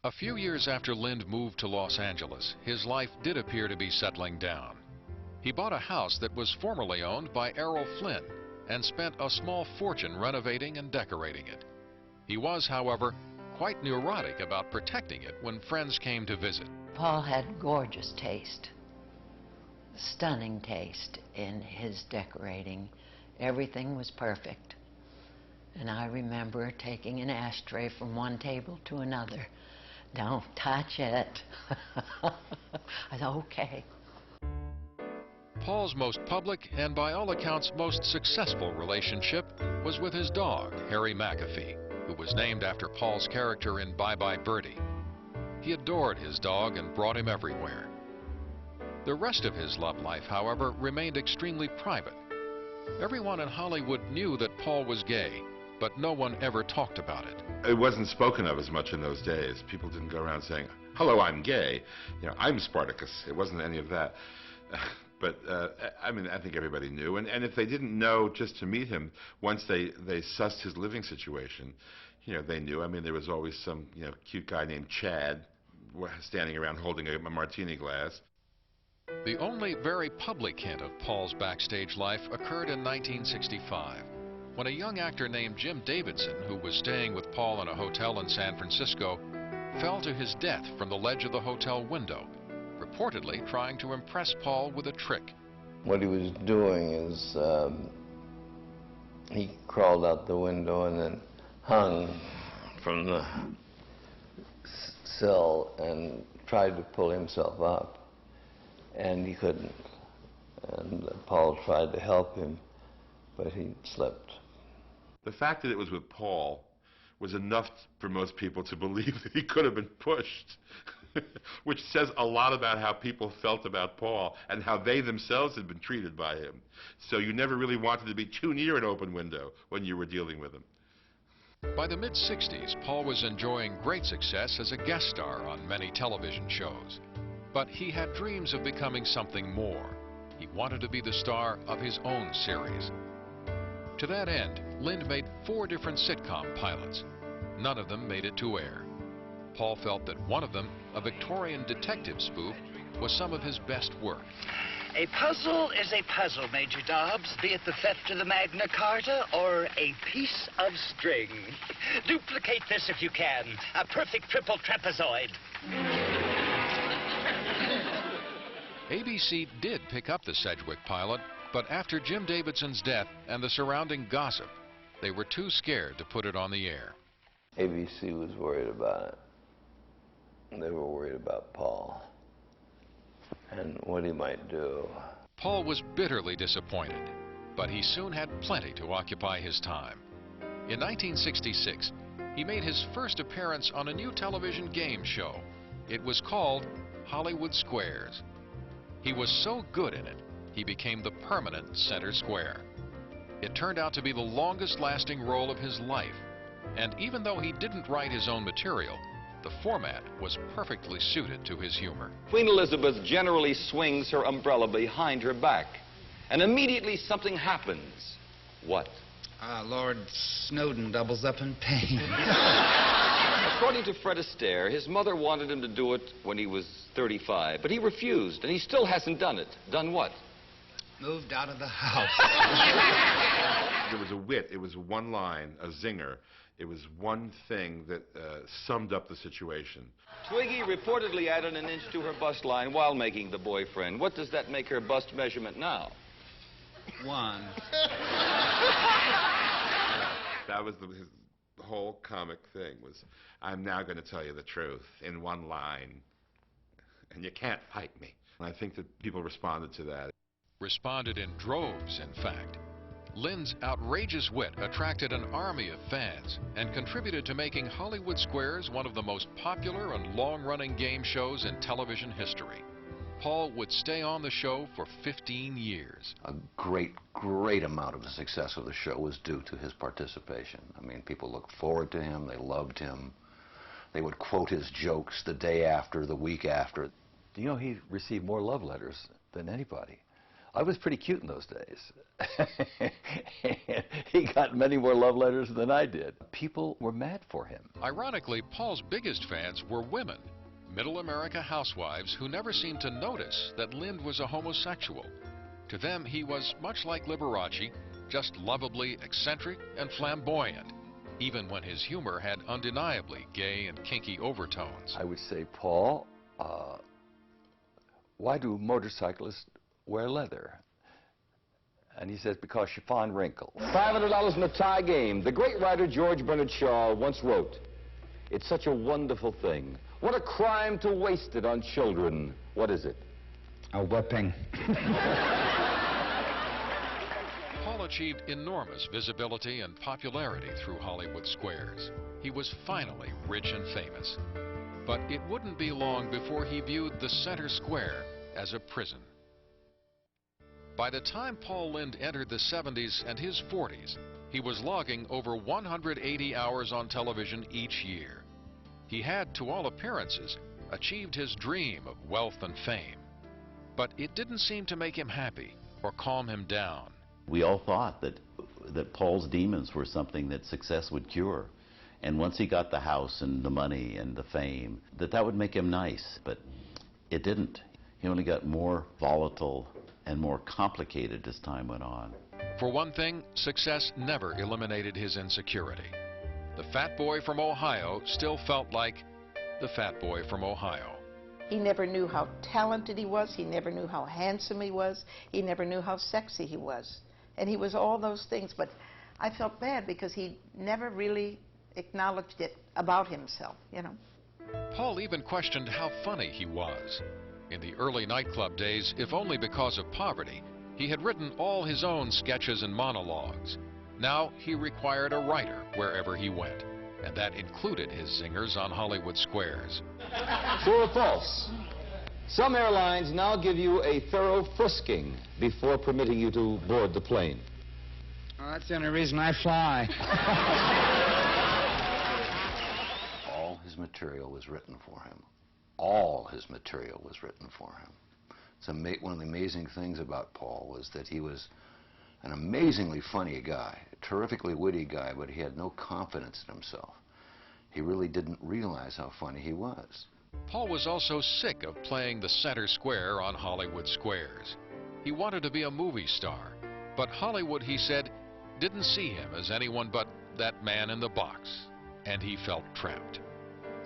A few years after Lynde moved to Los Angeles, his life did appear to be settling down. He bought a house that was formerly owned by Errol Flynn and spent a small fortune renovating and decorating it. He was, however, quite neurotic about protecting it when friends came to visit. Paul had gorgeous taste, stunning taste in his decorating. Everything was perfect. And I remember taking an ashtray from one table to another. Don't touch it. I said, okay. Paul's most public and by all accounts most successful relationship was with his dog, Harry McAfee, who was named after Paul's character in Bye Bye Birdie. He adored his dog and brought him everywhere. The rest of his love life, however, remained extremely private. Everyone in Hollywood knew that Paul was gay, but no one ever talked about it. It wasn't spoken of as much in those days. People didn't go around saying, hello, I'm gay. You know, I'm Spartacus. It wasn't any of that. But, I mean, I think everybody knew. And if they didn't know just to meet him, once they sussed his living situation, you know, they knew. I mean, there was always some, you know, cute guy named Chad standing around holding a martini glass. The only very public hint of Paul's backstage life occurred in 1965, when a young actor named Jim Davidson, who was staying with Paul in a hotel in San Francisco, fell to his death from the ledge of the hotel window, reportedly trying to impress Paul with a trick. What he was doing is he crawled out the window and then hung from the sill and tried to pull himself up, and he couldn't. And Paul tried to help him, but he slipped. The fact that it was with Paul was enough for most people to believe that he could have been pushed, which says a lot about how people felt about Paul and how they themselves had been treated by him. So you never really wanted to be too near an open window when you were dealing with him. By the mid-60s, Paul was enjoying great success as a guest star on many television shows. But he had dreams of becoming something more. He wanted to be the star of his own series. To that end, Lynde made 4 different sitcom pilots. None of them made it to air. Paul felt that one of them, a Victorian detective spoof, was some of his best work. A puzzle is a puzzle, Major Dobbs, be it the theft of the Magna Carta or a piece of string. Duplicate this if you can. A perfect triple trapezoid. ABC did pick up the Sedgwick pilot, but after Jim Davidson's death and the surrounding gossip, they were too scared to put it on the air. ABC was worried about it. They were worried about Paul and what he might do. Paul was bitterly disappointed, but he soon had plenty to occupy his time. In 1966, he made his first appearance on a new television game show. It was called Hollywood Squares. He was so good in it, he became the permanent center square. It turned out to be the longest-lasting role of his life, and even though he didn't write his own material, the format was perfectly suited to his humor. Queen Elizabeth generally swings her umbrella behind her back, and immediately something happens. What? Lord Snowden doubles up in pain. According to Fred Astaire, his mother wanted him to do it when he was 35, but he refused, and he still hasn't done it. Done what? Moved out of the house. There was a wit, it was one line, a zinger. It was one thing that summed up the situation. Twiggy reportedly added an inch to her bust line while making the boyfriend. What does that make her bust measurement now? 1. That was his whole comic thing was, I'm now going to tell you the truth in one line, and you can't fight me. And I think that people responded to that. Responded in droves, in fact. Lynde's outrageous wit attracted an army of fans and contributed to making Hollywood Squares one of the most popular and long-running game shows in television history. Paul would stay on the show for 15 years. A great amount of the success of the show was due to his participation. I mean, people looked forward to him, they loved him. They would quote his jokes the day after, the week after. You know, he received more love letters than anybody. I was pretty cute in those days. He got many more love letters than I did. People were mad for him. Ironically, Paul's biggest fans were women, middle America housewives who never seemed to notice that Lynde was a homosexual. To them, he was much like Liberace, just lovably eccentric and flamboyant, even when his humor had undeniably gay and kinky overtones. I would say, Paul, why do motorcyclists wear leather? And he says, because you find wrinkles. $500 in the tie game. The great writer George Bernard Shaw once wrote, "It's such a wonderful thing. What a crime to waste it on children." What is it? A whipping. Paul achieved enormous visibility and popularity through Hollywood squares. He was finally rich and famous. But it wouldn't be long before he viewed the center square as a prison. By the time Paul Lynde entered the 70s and his 40s, he was logging over 180 hours on television each year. He had, to all appearances, achieved his dream of wealth and fame. But it didn't seem to make him happy or calm him down. We all thought that Paul's demons were something that success would cure. And once he got the house and the money and the fame, that would make him nice. But it didn't. He only got more volatile and more complicated as time went on. For one thing, success never eliminated his insecurity. The fat boy from Ohio still felt like the fat boy from Ohio. He never knew how talented he was. He never knew how handsome he was. He never knew how sexy he was. And he was all those things, but I felt bad because he never really acknowledged it about himself, you know. Paul even questioned how funny he was. In the early nightclub days, if only because of poverty, he had written all his own sketches and monologues. Now he required a writer wherever he went, and that included his zingers on Hollywood squares. True or false? Some airlines now give you a thorough frisking before permitting you to board the plane. Well, that's the only reason I fly. All his material was written for him. All his material was written for him. One of the amazing things about Paul was that he was an amazingly funny guy, a terrifically witty guy, but he had no confidence in himself. He really didn't realize how funny he was. Paul was also sick of playing the center square on Hollywood squares. He wanted to be a movie star, but Hollywood, he said, didn't see him as anyone but that man in the box, and he felt trapped.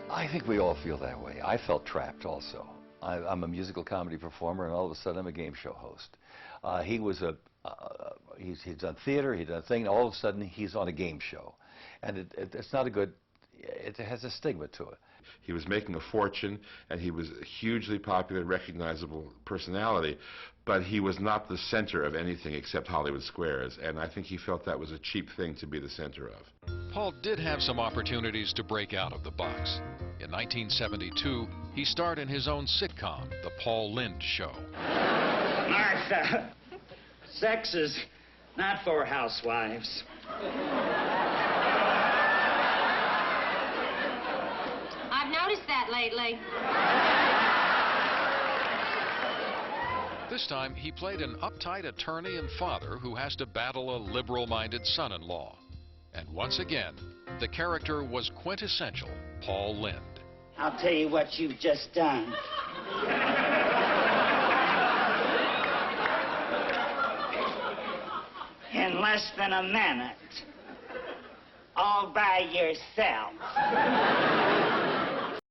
I think we all feel that way. I felt trapped also. I'm a musical comedy performer, and all of a sudden I'm a game show host. He's done theater, he's done a thing, and all of a sudden he's on a game show. And it's not a good, it has a stigma to it. He was making a fortune, and he was a hugely popular, recognizable personality, but he was not the center of anything except Hollywood squares, and I think he felt that was a cheap thing to be the center of. Paul did have some opportunities to break out of the box. In 1972, he starred in his own sitcom, The Paul Lynde Show. Martha, sex is not for housewives. I've noticed that lately. This time, he played an uptight attorney and father who has to battle a liberal-minded son-in-law. And once again, the character was quintessential Paul Lynde. I'll tell you what you've just done. In less than a minute, all by yourself.